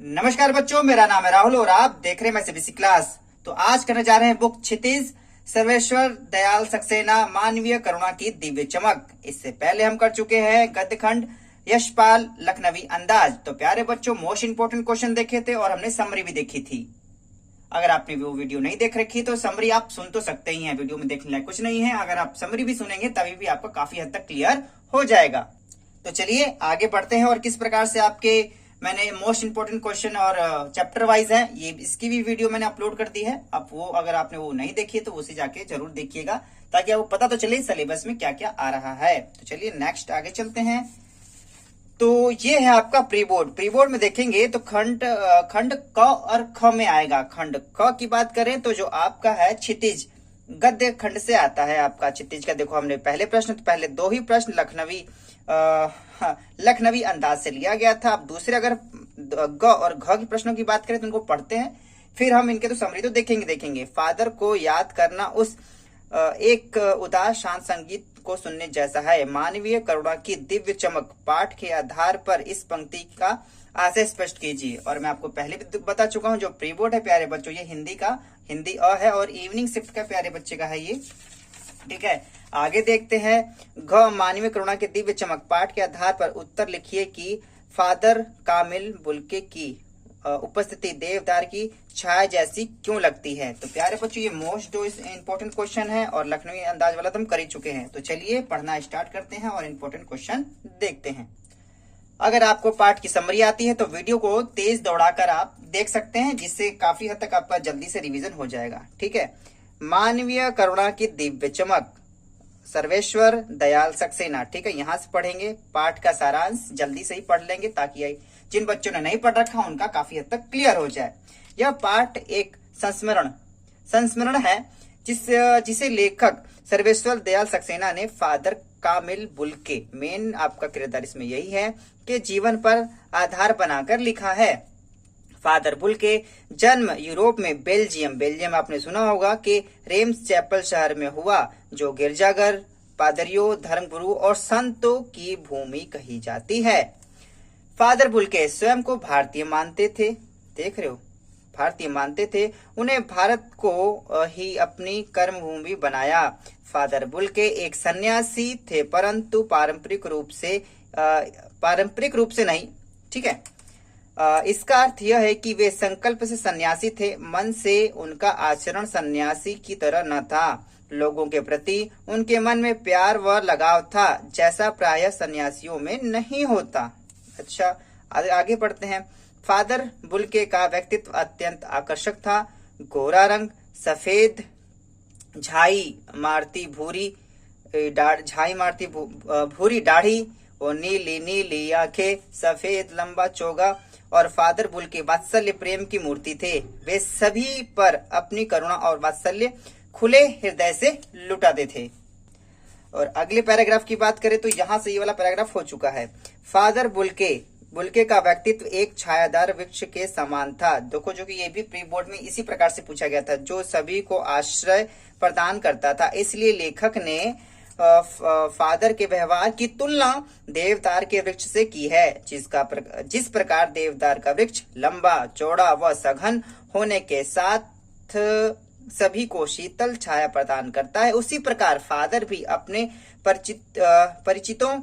नमस्कार बच्चों, मेरा नाम है राहुल और आप देख रहे हैं मैं सीबीएसई क्लास। तो आज करने जा रहे हैं बुक क्षितिज, सर्वेश्वर दयाल सक्सेना, मानवीय करुणा की दिव्य चमक। इससे पहले हम कर चुके हैं गद्यखंड यशपाल लखनवी अंदाज। तो प्यारे बच्चों, मोस्ट इंपोर्टेंट क्वेश्चन देखे थे और हमने समरी भी देखी थी। अगर आपने वो वीडियो नहीं देख रखी तो समरी आप सुन तो सकते ही हैं, वीडियो में देखने लायक कुछ नहीं है। अगर आप समरी भी सुनेंगे तभी भी आपको काफी हद तक क्लियर हो जाएगा। तो चलिए आगे बढ़ते हैं और किस प्रकार से आपके मैंने मोस्ट इंपोर्टेंट क्वेश्चन और चैप्टर वाइज है, ये इसकी भी वीडियो मैंने अपलोड कर दी है। अब वो अगर आपने वो नहीं देखी है तो उसे जाके जरूर देखिएगा, ताकि आपको पता तो चले सिलेबस में क्या क्या आ रहा है। तो चलिए नेक्स्ट आगे चलते हैं। तो ये है आपका प्री बोर्ड। प्री बोर्ड में देखेंगे तो खंड क और ख में आएगा। खंड क की बात करें तो जो आपका है क्षितिज, गद्य खंड से आता है आपका क्षितिज का। देखो हमने पहले प्रश्न, तो पहले दो ही प्रश्न लखनवी अंदाज से लिया गया था। अब दूसरे अगर ग और घ के प्रश्नों की बात करें तो उनको पढ़ते हैं, फिर हम इनके तो समरी तो देखेंगे। फादर को याद करना उस एक उदास शांत संगीत को सुनने जैसा है। मानवीय करुणा की दिव्य चमक, पाठ के आधार पर इस पंक्ति का आशय स्पष्ट कीजिए। और मैं आपको पहले भी बता चुका हूं, जो प्री बोर्ड है प्यारे बच्चों, ये हिंदी अ है और इवनिंग शिफ्ट का प्यारे बच्चे का है ये, ठीक है। आगे देखते हैं। घ मानवीय करुणा की दिव्य चमक, पाठ के आधार पर उत्तर लिखिए कि फादर कामिल बुल्के की उपस्थिति देवदार की छाया जैसी क्यों लगती है। तो प्यारे बच्चों, ये मोस्ट इंपोर्टेंट क्वेश्चन है और लखनवी अंदाज वाला तो हम कर ही चुके हैं। तो चलिए पढ़ना स्टार्ट करते हैं और इंपोर्टेंट क्वेश्चन देखते हैं। अगर आपको पाठ की समरी आती है तो वीडियो को तेज दौड़ाकर आप देख सकते हैं, जिससे काफी हद तक आपका जल्दी से रिविजन हो जाएगा, ठीक है। मानवीय करुणा की दिव्य चमक, सर्वेश्वर दयाल सक्सेना, ठीक है। यहां से पढ़ेंगे, पाठ का सारांश जल्दी से ही पढ़ लेंगे, ताकि जिन बच्चों ने नहीं पढ़ रखा उनका काफी हद तक क्लियर हो जाए। यह पाठ एक संस्मरण है जिसे लेखक सर्वेश्वर दयाल सक्सेना ने फादर कामिल बुल्के, मेन आपका किरदार इसमें यही है, के जीवन पर आधार बनाकर लिखा है। फादर बुल्के जन्म यूरोप में बेल्जियम आपने सुना होगा कि रेम्स चैपल शहर में हुआ, जो गिरजाघर, पादरियों, धर्मगुरु और संतों की भूमि कही जाती है। फादर बुल्के स्वयं को भारतीय मानते थे, देख रहे हो, भारतीय मानते थे। उन्हें भारत को ही अपनी कर्म भूमि बनाया। फादर बुल्के एक सन्यासी थे, परंतु पारंपरिक रूप से नहीं, ठीक है। इसका अर्थ यह है कि वे संकल्प से सन्यासी थे, मन से उनका आचरण सन्यासी की तरह न था। लोगों के प्रति उनके मन में प्यार व लगाव था, जैसा प्रायः सन्यासियों में नहीं होता। अच्छा, आगे पढ़ते हैं। फादर बुल्के का व्यक्तित्व अत्यंत आकर्षक था। गोरा रंग, सफेद झाई मारती भूरी दाढ़ी और नीली आंखें, सफेद लंबा चोगा और फादर बुल्के वात्सल्य प्रेम की मूर्ति थे। वे सभी पर अपनी करुणा और वात्सल्य खुले हृदय से लुटाते थे। और अगले पैराग्राफ की बात करें तो यहाँ से ये वाला पैराग्राफ हो चुका है। फादर बुल्के का व्यक्तित्व एक छायादार वृक्ष के समान था। देखो, जो कि ये भी प्री बोर्ड में इसी प्रकार से पूछा गया था, जो सभी को आश्रय प्रदान करता था। इसलिए लेखक ने फादर के व्यवहार की तुलना देवदार के वृक्ष से की है। जिस प्रकार देवदार का वृक्ष लंबा, चौड़ा व सघन होने के साथ सभी को शीतल छाया प्रदान करता है, उसी प्रकार फादर भी अपने परिचितों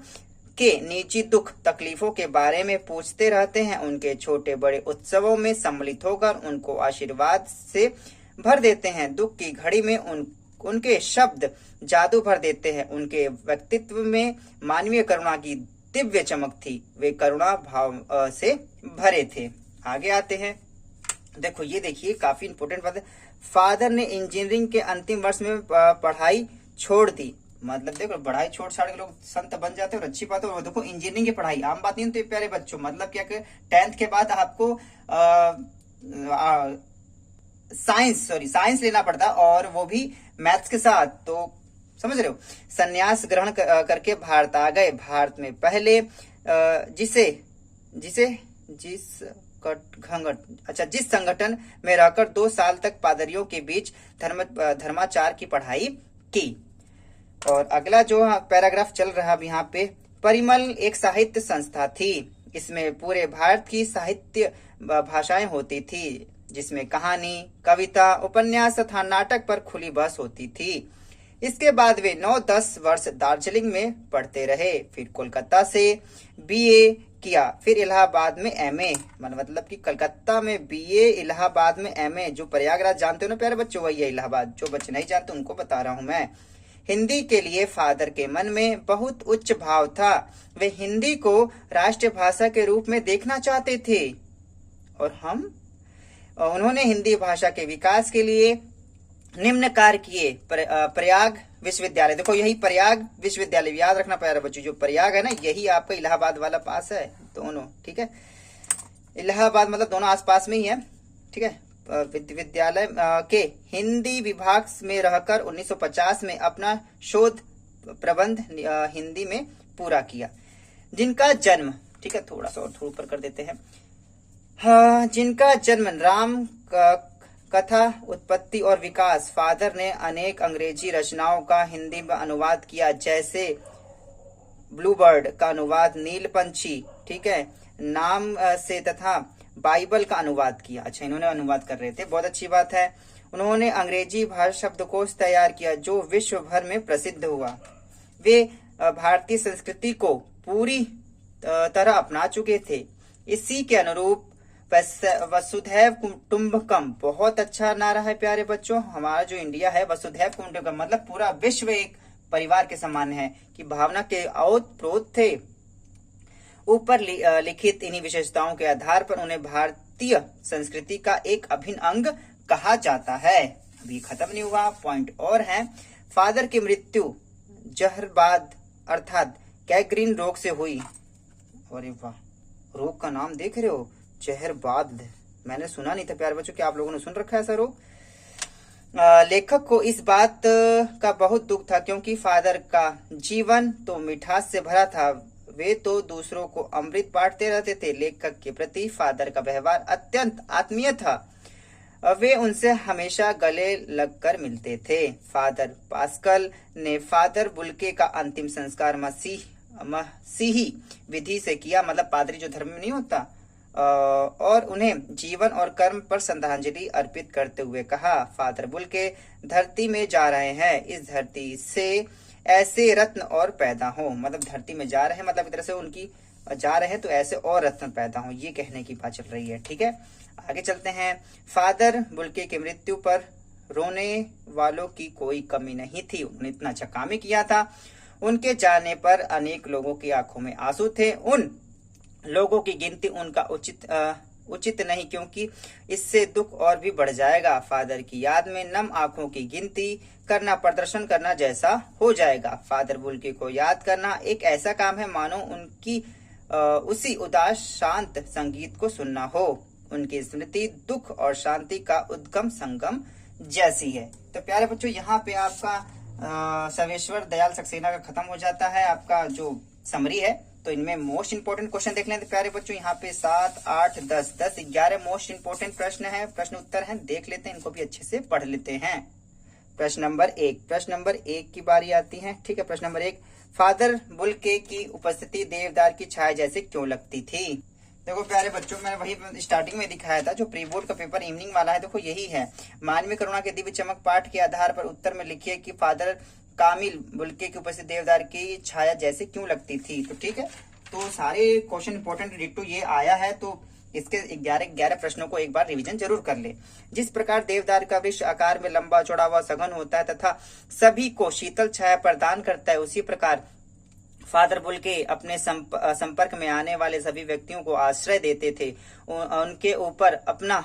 के निजी दुख तकलीफों के बारे में पूछते रहते हैं। उनके छोटे बड़े उत्सवों में सम्मिलित होकर उनको आशीर्वाद से भर देते हैं। दुख की घड़ी में उनके शब्द जादू भर देते हैं। उनके व्यक्तित्व में मानवीय करुणा की दिव्य चमक थी। वे करुणा भाव से भरे थे। आगे आते हैं। देखो, ये देखिए काफी इंपोर्टेंट बात है। फादर ने इंजीनियरिंग के अंतिम वर्ष में पढ़ाई छोड़ दी। मतलब देखो, पढ़ाई छोड़ छाड़ के लोग संत बन जाते हैं और अच्छी बात है। देखो, इंजीनियरिंग की पढ़ाई आम बात नहीं। तो प्यारे बच्चों, मतलब क्या कि 10th के बाद आपको साइंस लेना पड़ता, और वो भी मैथ्स के साथ। तो समझ रहे हो, संन्यास ग्रहण करके भारत आ गए। भारत में पहले जिस संगठन में रहकर 2 साल तक पादरियों के बीच धर्माचार की पढ़ाई की। और अगला जो पैराग्राफ चल रहा है यहाँ पे, परिमल एक साहित्य संस्था थी। इसमें पूरे भारत की साहित्य भाषाएं होती थी, जिसमें कहानी, कविता, उपन्यास तथा नाटक पर खुली बहस होती थी। इसके बाद वे 9-10 वर्ष दार्जिलिंग में पढ़ते रहे, फिर कोलकाता से बीए किया, फिर इलाहाबाद में एमए, मतलब कि कलकत्ता में बीए, इलाहाबाद में एमए। जो प्रयागराज जानते हो ना प्यारे बच्चों, वही है इलाहाबाद। जो बच्चे नहीं जानते उनको बता रहा हूं मैं। हिंदी के लिए फादर के मन में बहुत उच्च भाव था। वे हिंदी को राष्ट्रीय भाषा के रूप में देखना चाहते थे और उन्होंने हिंदी भाषा के विकास के लिए निम्न कार्य किए। प्रयाग विश्वविद्यालय, देखो यही प्रयाग विश्वविद्यालय, याद रखना प्यारे बच्चों, जो प्रयाग है ना यही आपका इलाहाबाद वाला पास है, दोनों, ठीक है। इलाहाबाद मतलब दोनों आसपास में ही है, ठीक है। विद्यालय के हिंदी विभाग में रहकर 1950 में अपना शोध प्रबंध हिंदी में पूरा किया। जिनका जन्म, ठीक है, थोड़ा सा और थोड़ा ऊपर कर देते हैं। हाँ, जिनका जन्म राम कथा उत्पत्ति और विकास। फादर ने अनेक अंग्रेजी रचनाओं का हिंदी में अनुवाद किया, जैसे ब्लूबर्ड का अनुवाद नील पंछी, ठीक है, नाम से, तथा बाइबल का अनुवाद किया। अच्छा, इन्होंने अनुवाद कर रहे थे, बहुत अच्छी बात है। उन्होंने अंग्रेजी भाषा शब्दकोश तैयार किया जो विश्व भर में प्रसिद्ध हुआ। वे भारतीय संस्कृति को पूरी तरह अपना चुके थे। इसी के अनुरूप वसुधैव कुटुंबकम, बहुत अच्छा नारा है प्यारे बच्चों। हमारा जो इंडिया है वसुधैव कुटुंबकम मतलब पूरा विश्व एक परिवार के समान है कि भावना के ओतप्रोत थे। ऊपर लिखित इन्हीं विशेषताओं के आधार पर उन्हें भारतीय संस्कृति का एक अभिन्न अंग कहा जाता है। अभी खत्म नहीं हुआ, पॉइंट और है। फादर की मृत्यु जहरबाद अर्थात गैंग्रीन रोग से हुई। अरे वाह, रोग का नाम देख रहे हो, जहरबाद, मैंने सुना नहीं था प्यारे बच्चों, क्या आप लोगों ने सुन रखा है ऐसा रोग? लेखक को इस बात का बहुत दुख था क्योंकि फादर का जीवन तो मिठास से भरा था। वे तो दूसरों को अमृत बांटते रहते थे। लेखक के प्रति फादर का व्यवहार अत्यंत आत्मीय था। वे उनसे हमेशा गले लगकर मिलते थे। फादर पास्कल ने फादर बुल्के का अंतिम संस्कार मसीही विधि से किया, मतलब पादरी जो धर्म में नहीं होता, और उन्हें जीवन और कर्म पर श्रद्धांजलि अर्पित करते हुए कहा, फादर बुल्के धरती में जा रहे हैं, इस धरती से ऐसे रत्न और पैदा हो, मतलब धरती में जा रहे हैं, मतलब एक तरह से उनकी जा रहे हैं तो ऐसे और रत्न पैदा हो, ये कहने की बात चल रही है, ठीक है। आगे चलते हैं। फादर बुल्के की मृत्यु पर रोने वालों की कोई कमी नहीं थी। उन्होंने इतना अच्छा काम किया था। उनके जाने पर अनेक लोगों की आंखों में आंसू थे। उन लोगों की गिनती उनका उचित नहीं, क्योंकि इससे दुख और भी बढ़ जाएगा। फादर की याद में नम आंखों की गिनती करना प्रदर्शन करना जैसा हो जाएगा। फादर बुल्के को याद करना एक ऐसा काम है मानो उनकी उसी उदास शांत संगीत को सुनना हो। उनकी स्मृति दुख और शांति का उद्गम संगम जैसी है। तो प्यारे बच्चों, यहाँ पे आपका सर्वेश्वर दयाल सक्सेना का खत्म हो जाता है, आपका जो समरी है। तो इनमें मोस्ट इंपोर्टेंट क्वेश्चन देख लेते प्यारे बच्चों। यहाँ पे 7, 8, 10, 11 मोस्ट इंपोर्टेंट प्रश्न है, प्रश्न उत्तर हैं, देख लेते हैं, इनको भी अच्छे से पढ़ लेते हैं। प्रश्न नंबर 1 की बारी आती है, ठीक है। प्रश्न नंबर 1, फादर बुल्के की उपस्थिति देवदार की छाया जैसे क्यों लगती थी? देखो प्यारे बच्चों, मैं वही स्टार्टिंग में दिखाया था, जो प्री बोर्ड का पेपर इवनिंग वाला है, देखो यही है। मानवीय करुणा के दिव्य चमक पाठ के आधार पर उत्तर में लिखिए कि फादर कामिल बुल्के की उपस्थिति देवदार की छाया जैसे क्यों लगती थी। तो ठीक है, तो सारे क्वेश्चन इंपोर्टेंट डिट्टो ये आया है, तो इसके 11 प्रश्नों को एक बार रिवीजन जरूर कर ले। जिस प्रकार देवदार का वृक्ष आकार में लंबा चौड़ा व सघन होता है तथा सभी को शीतल छाया प्रदान करता है, उसी प्रकार फादर बुल्के अपने संपर्क में आने वाले सभी व्यक्तियों को आश्रय देते थे। उनके ऊपर अपना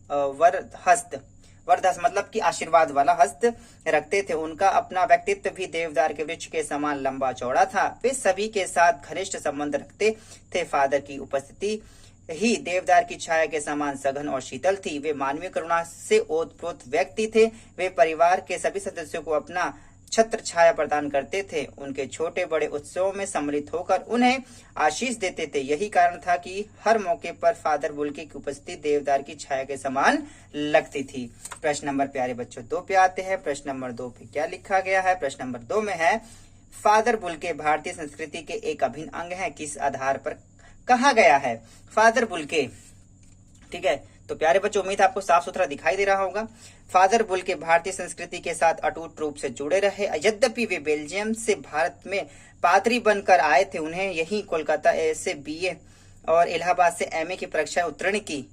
वरदहस्त मतलब कि आशीर्वाद वाला हस्त रखते थे। उनका अपना व्यक्तित्व भी देवदार के वृक्ष के समान लंबा चौड़ा था। वे सभी के साथ घनिष्ठ संबंध रखते थे। फादर की उपस्थिति ही देवदार की छाया के समान सघन और शीतल थी। वे मानवीय करुणा से ओतप्रोत व्यक्ति थे। वे परिवार के सभी सदस्यों को अपना छत्र छाया प्रदान करते थे। उनके छोटे बड़े उत्सवों में सम्मिलित होकर उन्हें आशीष देते थे। यही कारण था कि हर मौके पर फादर बुल्के की उपस्थिति देवदार की छाया के समान लगती थी। प्रश्न नंबर प्यारे बच्चों 2 पे आते हैं। प्रश्न नंबर 2 पे क्या लिखा गया है? प्रश्न नंबर 2 में है, फादर बुल्के भारतीय संस्कृति के एक अभिन्न अंग है, किस आधार पर कहा गया है? फादर बुल्के, ठीक है। तो प्यारे बच्चों, उम्मीद आपको साफ सुथरा दिखाई दे रहा होगा। फादर बुल्के भारतीय संस्कृति के साथ अटूट रूप से जुड़े रहे। यद्यपि वे बेल्जियम से भारत में पादरी बनकर आए थे, उन्हें यही कोलकाता से बीए और इलाहाबाद से एमए की परीक्षा उत्तीर्ण की।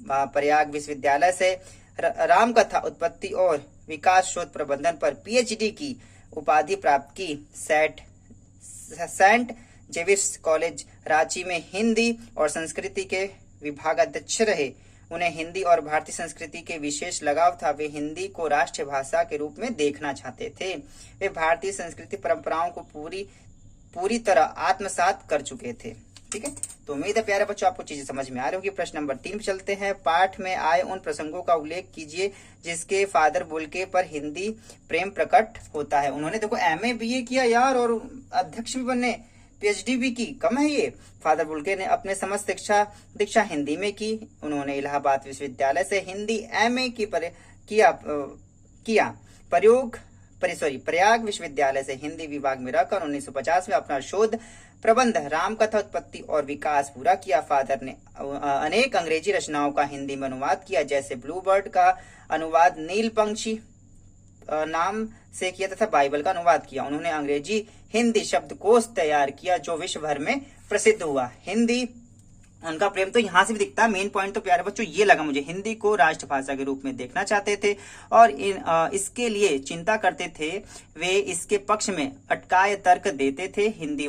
प्रयाग विश्वविद्यालय से रामकथा उत्पत्ति और विकास शोध प्रबंधन पर पीएचडी की उपाधि प्राप्त की। सेंट जेवियर्स कॉलेज रांची में हिंदी और संस्कृति के विभागाध्यक्ष रहे। उन्हें हिंदी और भारतीय संस्कृति के विशेष लगाव था। वे हिंदी को राष्ट्रीय भाषा के रूप में देखना चाहते थे। वे भारतीय संस्कृति परंपराओं को पूरी तरह आत्मसात कर चुके थे। ठीक है, तो उम्मीद है प्यारे बच्चों आपको चीजें समझ में आ रही होगी। प्रश्न नंबर 3 पे चलते हैं। पाठ में आए उन प्रसंगों का उल्लेख कीजिए जिसके फादर बुल्के पर हिंदी प्रेम प्रकट होता है। उन्होंने देखो एमए बीए किया यार, और अध्यक्ष भी बने, पीएचडी भी की, कम है ये। फादर बुल्के ने अपने समस्त दीक्षा हिंदी में की। उन्होंने इलाहाबाद विश्वविद्यालय से हिंदी एमए की प्रयाग विश्वविद्यालय से हिंदी विभाग में रहकर 1950 में अपना शोध प्रबंध रामकथा उत्पत्ति और विकास पूरा किया। फादर ने अनेक अंग्रेजी रचनाओं का हिंदी में अनुवाद किया, जैसे ब्लू बर्ड का अनुवाद नील पंछी नाम से किया तथा बाइबल का अनुवाद किया। उन्होंने अंग्रेजी हिंदी शब्दकोश तैयार किया जो विश्व भर में प्रसिद्ध हुआ। हिंदी, उनका प्रेम तो यहाँ से भी दिखता है। मेन पॉइंट तो प्यारे बच्चों ये लगा मुझे, हिंदी को राष्ट्रभाषा के रूप में देखना चाहते थे और इसके लिए चिंता करते थे। वे इसके पक्ष में अटकाए तर्क देते थे। हिंदी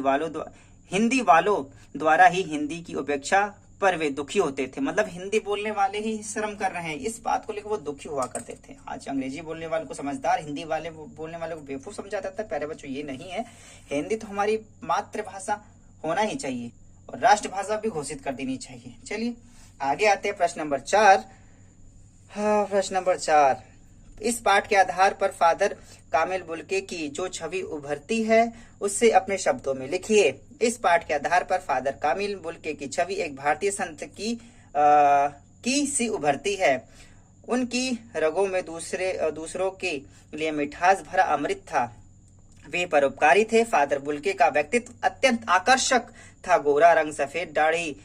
वालों द्वारा ही हिंदी की उपेक्षा पर वे दुखी होते थे। मतलब हिंदी बोलने वाले ही शर्म कर रहे हैं, इस बात को लेकर वो दुखी हुआ करते थे। आज अंग्रेजी बोलने वाले को समझदार, हिंदी वाले बोलने वाले को बेवकूफ समझा जाता है। प्यारे बच्चों ये नहीं है, हिंदी तो हमारी मातृभाषा होना ही चाहिए और राष्ट्रभाषा भी घोषित कर देनी चाहिए। चलिए आगे आते हैं प्रश्न नंबर 4। प्रश्न नंबर 4, इस पाठ के आधार पर फादर कामिल बुल्के की जो छवि उभरती है उससे अपने शब्दों में लिखिए। इस पाठ के आधार पर फादर कामिल बुल्के की छवि एक भारतीय संत की सी उभरती है। उनकी रगों में दूसरों के लिए मिठास भरा अमृत था। वे परोपकारी थे। फादर बुल्के का व्यक्तित्व अत्यंत आकर्षक था। गोरा रंग, सफेद दाढ़ी,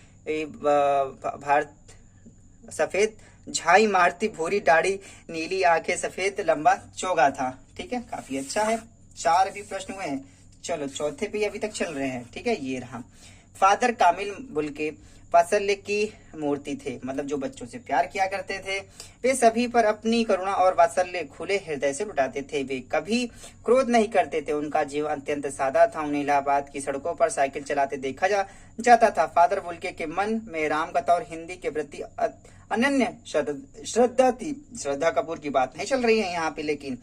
सफेद झाई मारती भूरी दाढ़ी, नीली आंखें, सफेद लंबा चोगा था। ठीक है, काफी अच्छा है। 4 भी प्रश्न हुए हैं। चलो चौथे पे अभी तक चल रहे हैं। ठीक है, ये रहा। फादर कामिल बुल्के वात्सल्य की मूर्ति थे, मतलब जो बच्चों से प्यार किया करते थे। वे सभी पर अपनी करुणा और वात्सल्य खुले हृदय से लुटाते थे। वे कभी क्रोध नहीं करते थे। उनका जीवन अत्यंत सादा था। उन्हें इलाहाबाद की सड़कों पर साइकिल चलाते देखा जाता था। फादर बुल्के के मन में रामकथा और हिंदी के प्रति अनन्य श्रद्धा थी। श्रद्धा कपूर की बात नहीं चल रही है यहाँ पे, लेकिन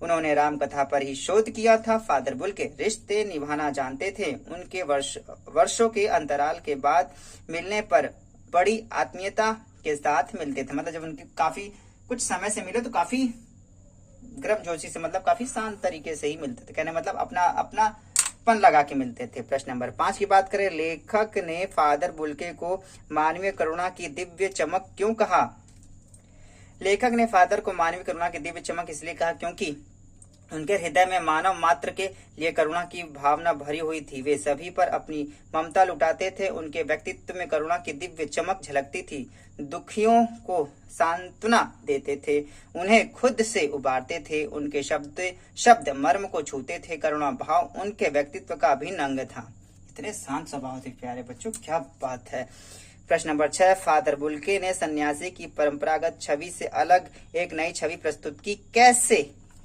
उन्होंने रामकथा पर ही शोध किया था। फादर बुल्के रिश्ते निभाना जानते थे। उनके वर्षों के अंतराल के बाद मिलने पर बड़ी आत्मीयता के साथ मिलते थे। मतलब जब उनके काफी कुछ समय से मिले तो काफी गर्मजोशी से, मतलब काफी शांत तरीके से ही मिलते थे। कहने मतलब अपना पन लगा के मिलते थे। प्रश्न नंबर 5 की बात करें। लेखक ने फादर बुल्के को मानवीय करुणा की दिव्य चमक क्यों कहा? लेखक ने फादर को मानवीय करुणा की दिव्य चमक इसलिए कहा क्योंकि उनके हृदय में मानव मात्र के लिए करुणा की भावना भरी हुई थी। वे सभी पर अपनी ममता लुटाते थे। उनके व्यक्तित्व में करुणा की दिव्य चमक झलकती थी। दुखियों को सांत्वना देते थे, उन्हें खुद से उबारते थे। उनके शब्द मर्म को छूते थे। करुणा भाव उनके व्यक्तित्व का अभिन्न अंग था। इतने शांत स्वभाव थे प्यारे बच्चों, क्या बात है। प्रश्न नंबर 6, फादर बुल्के ने सन्यासी की परंपरागत छवि से अलग एक नई छवि प्रस्तुत की। कैसे?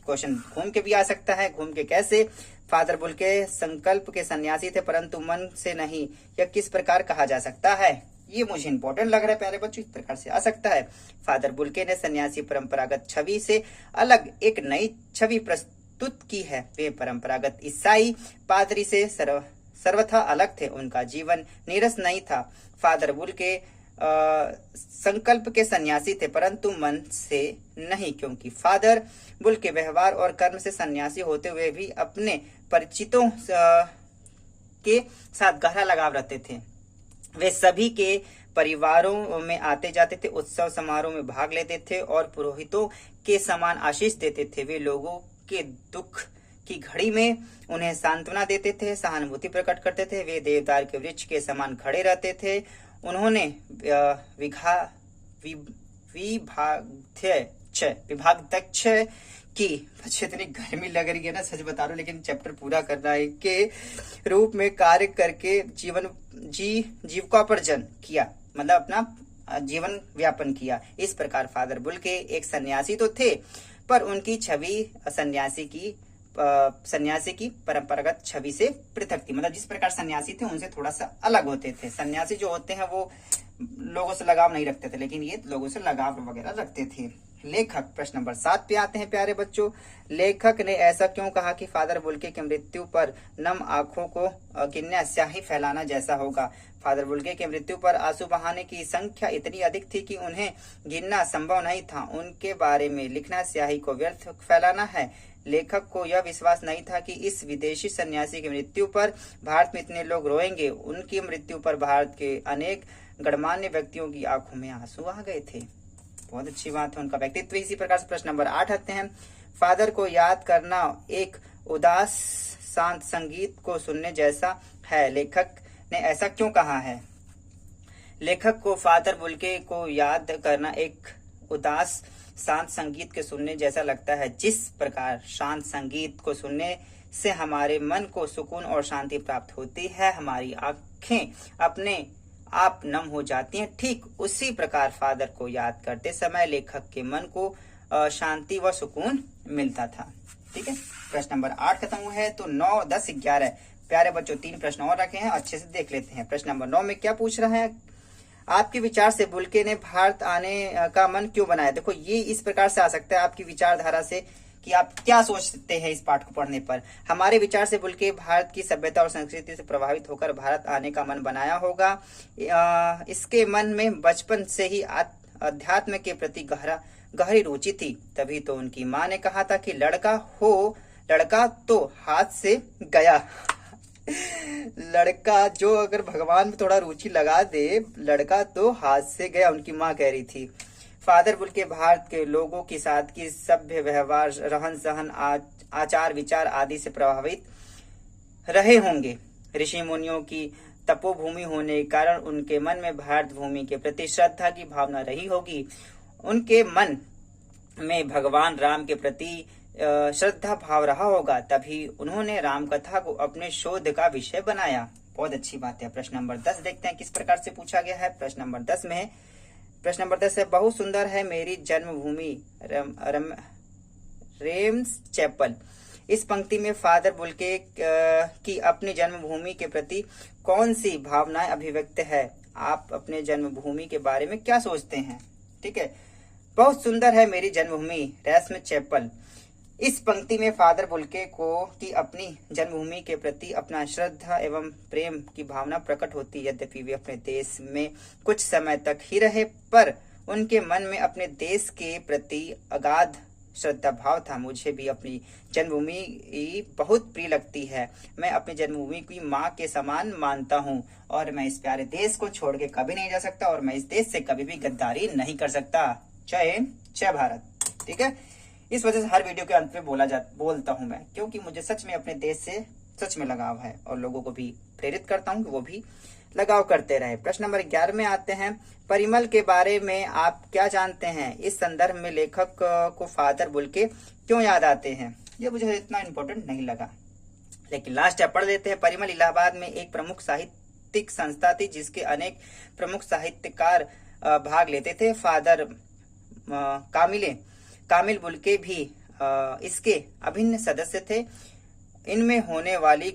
क्वेश्चन घूम के भी आ सकता है। घूम के कैसे? फादर बुल्के संकल्प के सन्यासी थे परंतु मन से नहीं। यह किस प्रकार कहा जा सकता है? ये मुझे इंपॉर्टेंट लग रहा है प्यारे बच्चों। इस प्रकार से आ सकता है। फादर बुल्के ने सन्यासी परंपरागत छवि से अलग एक नई छवि प्रस्तुत की है। वे परंपरागत ईसाई पादरी से सर्वथा अलग थे। उनका जीवन नीरस नहीं था। फादर बुल्के संकल्प के सन्यासी थे परंतु मन से नहीं, क्योंकि फादर बुल्के व्यवहार और कर्म से सन्यासी होते हुए भी अपने परिचितों के साथ गहरा लगाव रखते थे। वे सभी के परिवारों में आते जाते थे, उत्सव समारोह में भाग लेते थे और पुरोहितों के समान आशीष देते थे। वे लोगों के दुख की घड़ी में उन्हें सांत्वना देते थे, सहानुभूति प्रकट करते थे। वे देवदार के वृक्ष के समान खड़े रहते थे। उन्होंने विभागध्यक्ष की, मुझे इतनी गर्मी लग रही है ना, सच बता रहा हूं, लेकिन चैप्टर पूरा करना है, के रूप में कार्य करके जीविकोपार्जन किया, मतलब अपना जीवन व्यापन किया। इस प्रकार फादर बुल्के एक सन्यासी तो थे, पर उनकी छवि सन्यासी की परंपरागत छवि से पृथक थी। मतलब जिस प्रकार सन्यासी थे उनसे थोड़ा सा अलग होते थे। सन्यासी जो होते हैं वो लोगों से लगाव नहीं रखते थे, लेकिन ये लोगों से लगाव वगैरह रखते थे। लेखक, प्रश्न नंबर 7 पे आते हैं प्यारे बच्चों। लेखक ने ऐसा क्यों कहा कि फादर बुल्के की मृत्यु पर नम आंखों को गिनना स्याही फैलाना जैसा होगा? फादर बुल्के की मृत्यु पर आंसू बहाने की संख्या इतनी अधिक थी कि उन्हें गिनना संभव नहीं था। उनके बारे में लिखना स्याही को व्यर्थ फैलाना है। लेखक को यह विश्वास नहीं था कि इस विदेशी सन्यासी की मृत्यु पर भारत में इतने लोग रोएंगे। उनकी मृत्यु पर भारत के अनेक गणमान्य व्यक्तियों की आंखों में आंसू आ गए थे। बहुत अच्छी बात है, उनका व्यक्तित्व इसी प्रकार से। प्रश्न नंबर 8 आते हैं। फादर को याद करना एक उदास शांत संगीत को सुनने जैसा है। लेखक ने ऐसा क्यों कहा है? लेखक को फादर बुल्के को याद करना एक उदास शांत संगीत के सुनने जैसा लगता है। जिस प्रकार शांत संगीत को सुनने से हमारे मन को सुकून और शांति प्राप्त होती है, हमारी आंखें अपने आप नम हो जाती हैं, ठीक उसी प्रकार फादर को याद करते समय लेखक के मन को शांति व सुकून मिलता था। ठीक है, प्रश्न नंबर 8 खत्म हुआ है। तो 9, 10, 11 प्यारे बच्चों 3 प्रश्न और रखे हैं, अच्छे से देख लेते हैं। प्रश्न नंबर 9 में क्या पूछ रहा है? आपके विचार से बुल्के ने भारत आने का मन क्यों बनाया? देखो, ये इस प्रकार से आ सकता है आपकी विचारधारा से कि आप क्या सोचते हैं इस पाठ को पढ़ने पर। हमारे विचार से बुल्के भारत की सभ्यता और संस्कृति से प्रभावित होकर भारत आने का मन बनाया होगा। इसके मन में बचपन से ही अध्यात्म के प्रति गहरी रुचि थी। तभी तो उनकी माँ ने कहा था कि लड़का तो हाथ से गया। लड़का जो अगर भगवान में थोड़ा रुचि लगा दे, लड़का तो हाथ से गया, उनकी माँ कह रही थी। फादर बुल्के भारत के लोगों के साथ की सभ्य व्यवहार, रहन सहन, आचार विचार आदि से प्रभावित रहे होंगे। ऋषि मुनियों की तपोभूमि होने के कारण उनके मन में भारत भूमि के प्रति श्रद्धा की भावना रही होगी। उनके मन में भगवान राम के प्रति श्रद्धा भाव रहा होगा, तभी उन्होंने राम कथा को अपने शोध का विषय बनाया। बहुत अच्छी बात है। प्रश्न नंबर 10 देखते हैं किस प्रकार से पूछा गया है। प्रश्न नंबर 10 में है, प्रश्न नंबर 10 है, बहुत सुंदर है मेरी जन्मभूमि रेम्स चैपल। इस पंक्ति में फादर बुल्के की अपनी जन्मभूमि के प्रति कौन सी भावनाएं अभिव्यक्त है? आप अपने जन्मभूमि के बारे में क्या सोचते हैं? ठीक है, बहुत सुंदर है मेरी जन्मभूमि रेम्स चैपल। इस पंक्ति में फादर बुल्के की अपनी जन्मभूमि के प्रति अपना श्रद्धा एवं प्रेम की भावना प्रकट होती है। यद्यपि वे अपने देश में कुछ समय तक ही रहे, पर उनके मन में अपने देश के प्रति अगाध श्रद्धा भाव था। मुझे भी अपनी जन्मभूमि बहुत प्रिय लगती है। मैं अपनी जन्मभूमि की माँ के समान मानता हूँ और मैं इस प्यारे देश को छोड़ के कभी नहीं जा सकता और मैं इस देश से कभी भी गद्दारी नहीं कर सकता। जय हिंद, जय भारत। ठीक है, इस वजह से हर वीडियो के अंत में बोलता हूं मैं, क्योंकि मुझे सच में अपने देश से सच में लगाव है और लोगों को भी प्रेरित करता हूं कि वो भी लगाव करते रहे। प्रश्न नंबर 11 में आते हैं। परिमल के बारे में आप क्या जानते हैं? इस संदर्भ में लेखक को फादर बुल्के क्यों याद आते हैं? ये मुझे इतना इम्पोर्टेंट नहीं लगा, लेकिन लास्ट पढ़ लेते हैं। परिमल इलाहाबाद में एक प्रमुख साहित्यिक संस्था थी जिसके अनेक प्रमुख साहित्यकार भाग लेते थे। फादर कामिल बुल्के भी इसके अभिन्न सदस्य थे। इनमें होने वाली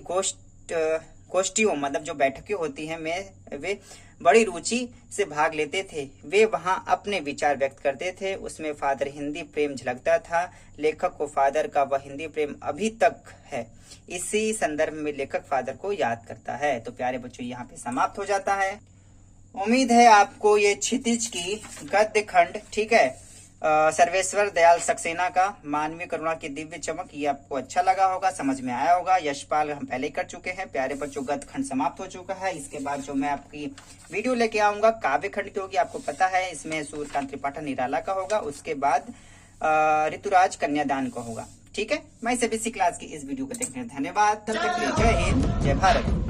गोष्ठियों, मतलब जो बैठकें होती हैं, में वे बड़ी रुचि से भाग लेते थे। वे वहां अपने विचार व्यक्त करते थे। उसमें फादर हिंदी प्रेम झलकता था। लेखक को फादर का वह हिंदी प्रेम अभी तक है। इसी संदर्भ में लेखक फादर को याद करता है। तो प्यारे बच्चों, यहाँ पे समाप्त हो जाता है। उम्मीद है आपको ये क्षितिज की गद्य खंड, ठीक है, सर्वेश्वर दयाल सक्सेना का मानवीय करुणा की दिव्य चमक, ये आपको अच्छा लगा होगा, समझ में आया होगा। यशपाल हम पहले कर चुके हैं। प्यारे बच्चों, गद्य खंड समाप्त हो चुका है। इसके बाद जो मैं आपकी वीडियो लेके आऊंगा काव्य खंड की होगी। आपको पता है इसमें सूर्यकांत त्रिपाठी निराला का होगा। उसके बाद ऋतुराज कन्यादान का होगा। ठीक है। मैं CBSE क्लास की इस वीडियो को देखने धन्यवाद। तब तक के लिए जय हिंद, जय भारत।